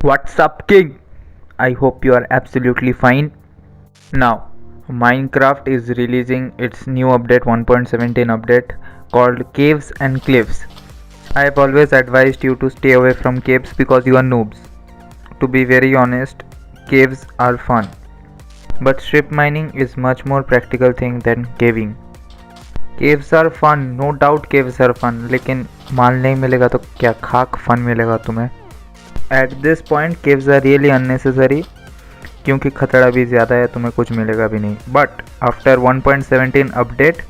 What's up, King? I hope you are absolutely fine. Now, Minecraft is releasing its new update 1.17 update called Caves and Cliffs. I have always advised you to stay away from caves because you are noobs. To be very honest, caves are fun. But strip mining is much more practical thing than caving. Caves are fun, no doubt caves are fun, लेकिन माल नहीं मिलेगा तो क्या खाक fun मिलेगा तुम्हें. At this point caves are really unnecessary क्योंकि खतरा भी ज़्यादा है, तुम्हें कुछ मिलेगा भी नहीं. But after 1.17 update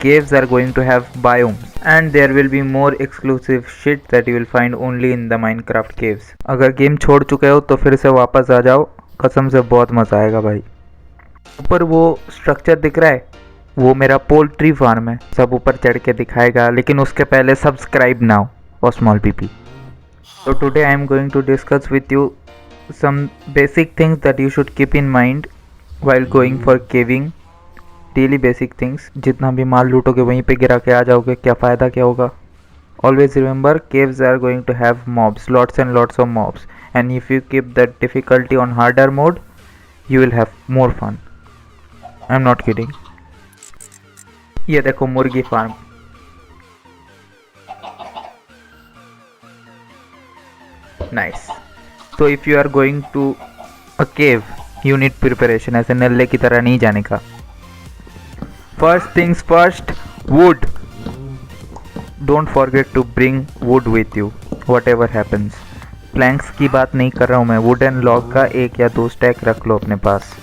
caves are going to have biomes and there will be more exclusive shit that you will find only in the Minecraft caves. अगर गेम छोड़ चुके हो तो फिर से वापस आ जाओ, कसम से बहुत मज़ा आएगा भाई. ऊपर वो स्ट्रक्चर दिख रहा है, वो मेरा पोल्ट्री फार्म है. सब ऊपर चढ़ के दिखाएगा, लेकिन उसके पहले सब्सक्राइब नाउ और small PP. So today I am going to discuss with you some basic things that you should keep in mind while going for caving. Daily basic things. जितना भी माल लूटोगे वहीं पे गिरा के आ जाओगे, क्या फ़ायदा क्या होगा. Always remember caves are going to have mobs, lots and lots of mobs, and if you keep that difficulty on harder mode you will have more fun. I'm not kidding. ये देखो मुर्गी farm. Nice. So if you are going to a cave, you need preparation. ऐसे नल्ले की तरह नहीं जाने का. First things first, wood. Don't forget to bring wood with you, whatever happens. Planks की बात नहीं कर रहा हूँ मैं. Wooden log का एक या दो stack रख लो अपने पास.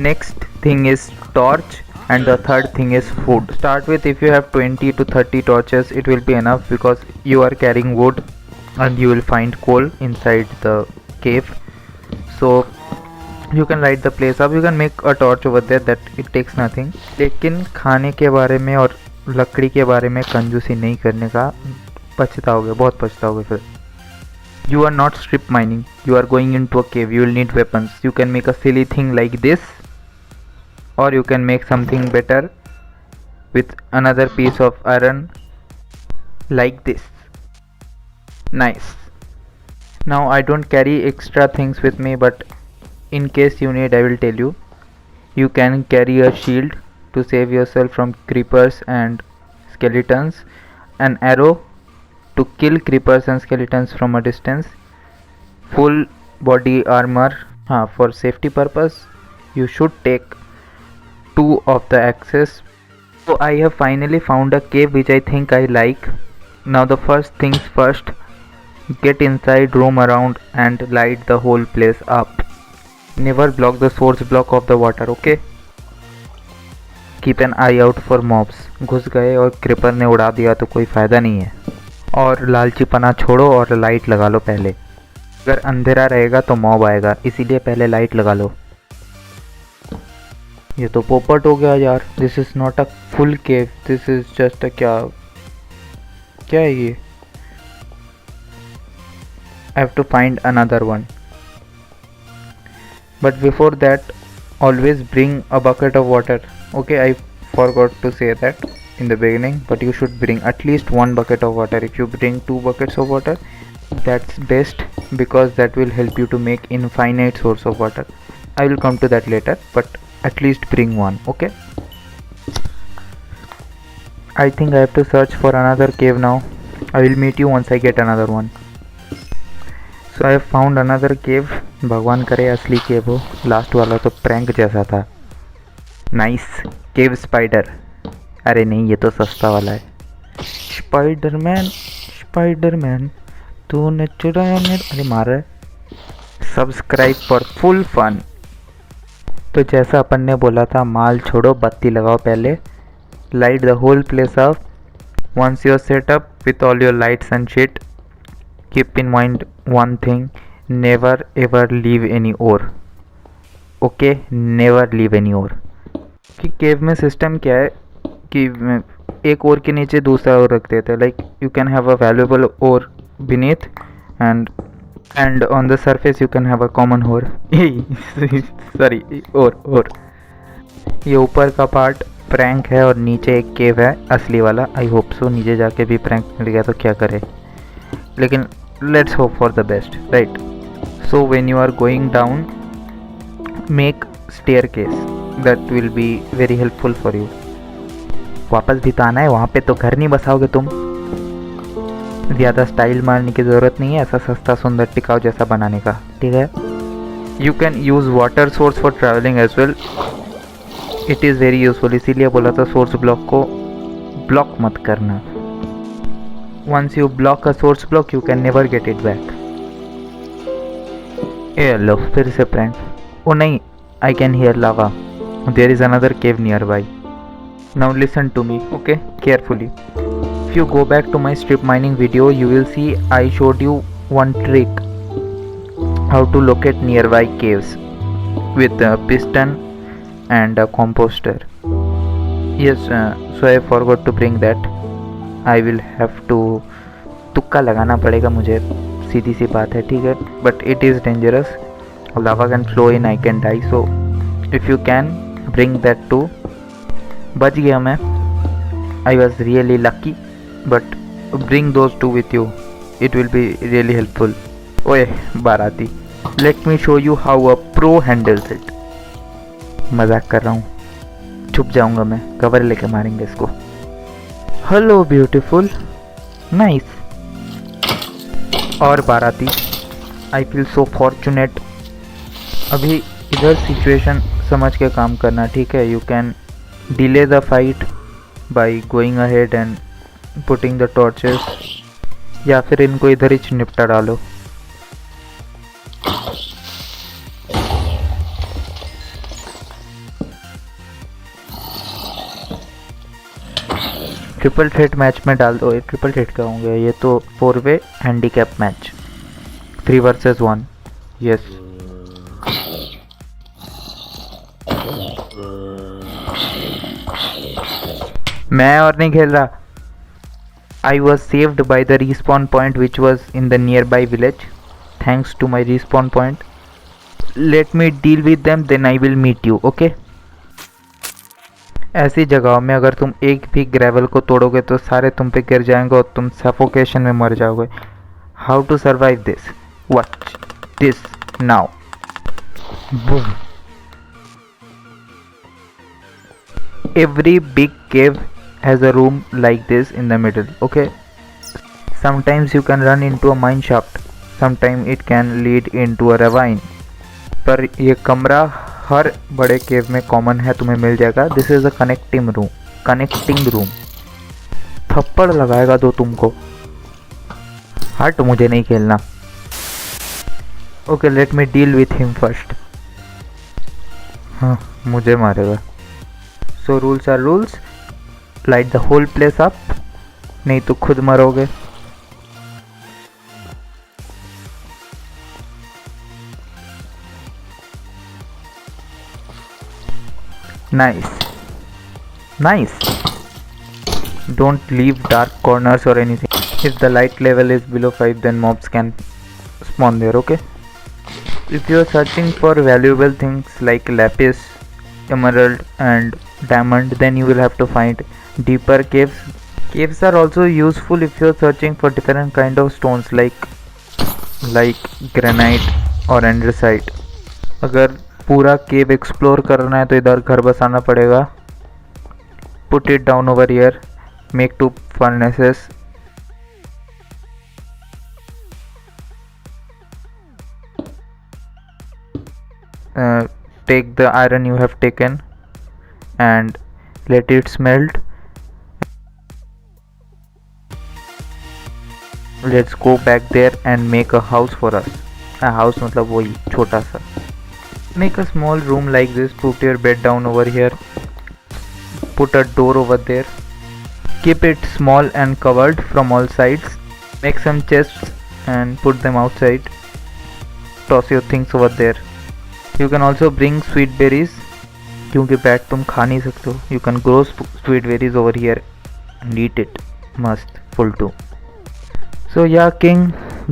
Next thing is torch, and the third thing is food. Start with, if you have 20 to 30 torches, it will be enough because you are carrying wood and you will find coal inside the cave, so you can light the place up. You can make a torch over there, that it takes nothing. लेकिन खाने के बारे में और लकड़ी के बारे में कंजूसी नहीं करने का, पछताओगे, बहुत पछताओगे फिर. You are not strip mining, you are going into a cave. You will need weapons. You can make a silly thing like this, or you can make something better with another piece of iron like this. Nice. Now I don't carry extra things with me, but in case you need I will tell you. You can carry a shield to save yourself from creepers and skeletons, an arrow to kill creepers and skeletons from a distance, full body armor. For safety purpose you should take 2 of the axes. So I have finally found a cave which I think I like. Now the first things first, get inside, roam around and light the whole place up. Never block the source block of the water, okay? Keep an eye out for mobs. घुस गए और creeper ने उड़ा दिया तो कोई फ़ायदा नहीं है. और लालचीपना छोड़ो और लाइट लगा लो पहले. अगर अंधेरा रहेगा तो मॉब आएगा, इसीलिए पहले लाइट लगा लो. ये तो पोपट हो गया यार. This is not a full cave, this is just a क्या है ये. I have to find another one, but before that always bring a bucket of water. Okay, I forgot to say that in the beginning, but you should bring at least 1 bucket of water. If you bring 2 buckets of water, that's best because that will help you to make infinite source of water. I will come to that later, but at least bring 1. Okay, I think I have to search for another cave now. I will meet you once I get another one. So I have found another cave. भगवान करे असली केव हो, last वाला तो prank जैसा था. Nice. केव spider. अरे नहीं, ये तो सस्ता वाला है. स्पाइडरमैन तूने चुराया मेरा. अरे मार रहा है. Subscribe for full fun. तो जैसा अपन ने बोला था, माल छोड़ो, बत्ती लगाओ पहले. Light the whole place up. Once you are set up with all your lights and shit, keep in mind one thing, never ever leave any ore. Okay, never leave any ore. कि केव में system क्या है कि एक ओर के नीचे दूसरा ओर रख देते हैं. Like you can have a valuable ore beneath and on the surface you can have a common ore. Sorry, और ये ऊपर का पार्ट प्रैंक है और नीचे एक केव है असली वाला. आई होप सो नीचे जाके भी प्रैंक मिल गया तो क्या करे, लेकिन let's hope for the best, right. So when you are going down, make staircase. That will be very helpful for you. वापस भी तो आना है, वहाँ पे तो घर नहीं बसाओगे तुम। ज़्यादा स्टाइल मारने की ज़रूरत नहीं है ऐसा सस्ता सुंदर टिकाऊ जैसा बनाने का, ठीक है। You can use water source for travelling as well, it is very useful. इसीलिए बोला था सोर्स ब्लॉक को ब्लॉक मत करना। Once you block a source block you can never get it back. ए लो फिर से फ्रेंड, ओ नहीं, I can hear lava, there is another cave nearby. Now listen to me, okay, carefully. If you go back to my strip mining video, you will see I showed you one trick how to locate nearby caves with a piston and a composter. Yes, so I forgot to bring that. I will have to तुक्का लगाना पड़ेगा मुझे, सीधी सी बात है, ठीक है। But it is dangerous. Lava can flow in, I can die. So if you can bring that too. बच गया मैं, I was really lucky. But bring those two with you, it will be really helpful. ओए बाराती, let me show you how a pro handles it. मजाक कर रहा हूँ, छुप जाऊंगा मैं, कवर लेके मारेंगे इसको। Hello beautiful, nice. और बाराती, आई फील सो फॉर्चुनेट। अभी इधर सिचुएशन समझ के काम करना, ठीक है। You can delay the fight by going ahead and putting the torches, या फिर इनको इधर ही निपटा डालो। ट्रिपल थ्रेट मैच में डाल दो। ये ट्रिपल थ्रेट का होंगे, ये तो 4-वे हैंडीकैप मैच, 3 वर्सेस 1। यस, मैं और नहीं खेल रहा। I was saved by the respawn point which was in the nearby village. Thanks to my respawn point. Let me deal with them, then I will meet you, okay? ऐसी जगहों में अगर तुम एक भी ग्रेवल को तोड़ोगे तो सारे तुम पे गिर जाएंगे और तुम सफोकेशन में मर जाओगे। How to survive this? Watch this now. Boom. Every big cave has a room like this in the middle, okay? Sometimes you can run into a mine shaft, sometimes it can lead into a ravine. पर ये कमरा हर बड़े केव में common है, तुम्हें मिल जाएगा। This is a connecting room. थप्पड़ लगाएगा दो तुमको, हट, मुझे नहीं खेलना। Okay, let me deal with him first. हाँ, मुझे मारेगा। So rules are rules, light the whole place up, नहीं तो खुद मरोगे। Nice. Don't leave dark corners or anything. If the light level is below 5 then mobs can spawn there, okay? If you are searching for valuable things like lapis, emerald and diamond, then you will have to find deeper caves. Caves are also useful if you are searching for different kind of stones like granite or andesite. अगर पूरा केव explore करना है तो इधर घर बसाना पड़ेगा। Put it down over here, make 2 furnaces. Take the iron you have taken and let it smelt. Let's go back there and make a house for us. A house मतलब वही छोटा सा। Make a small room like this. Put your bed down over here. Put a door over there. Keep it small and covered from all sides. Make some chests and put them outside. Toss your things over there. You can also bring sweet berries, क्योंकि bat तुम खा नहीं सकते हो. You can grow sweet berries over here and eat it. Must full too. So yeah king,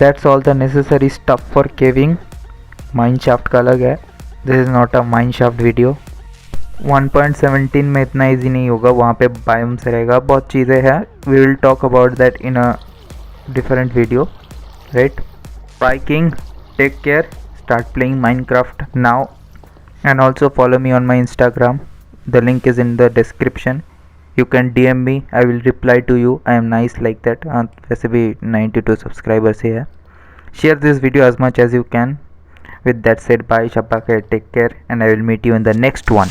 that's all the necessary stuff for caving. Mineshaft का अलग है. This is not a mineshaft video. 1.17 में इतना ईजी नहीं होगा, वहाँ पे biomes रहेगा, बहुत चीज़ें हैं. We will talk about that in a different video, right? Bye king. take care, start playing Minecraft now, and also follow me on my Instagram. The link is in the description. You can DM me, I will reply to you. I am nice like that. वैसे भी 92 subscribers ही है. Share this video as much as you can. With that said, bye, Shabba khair, take care, and I will meet you in the next one.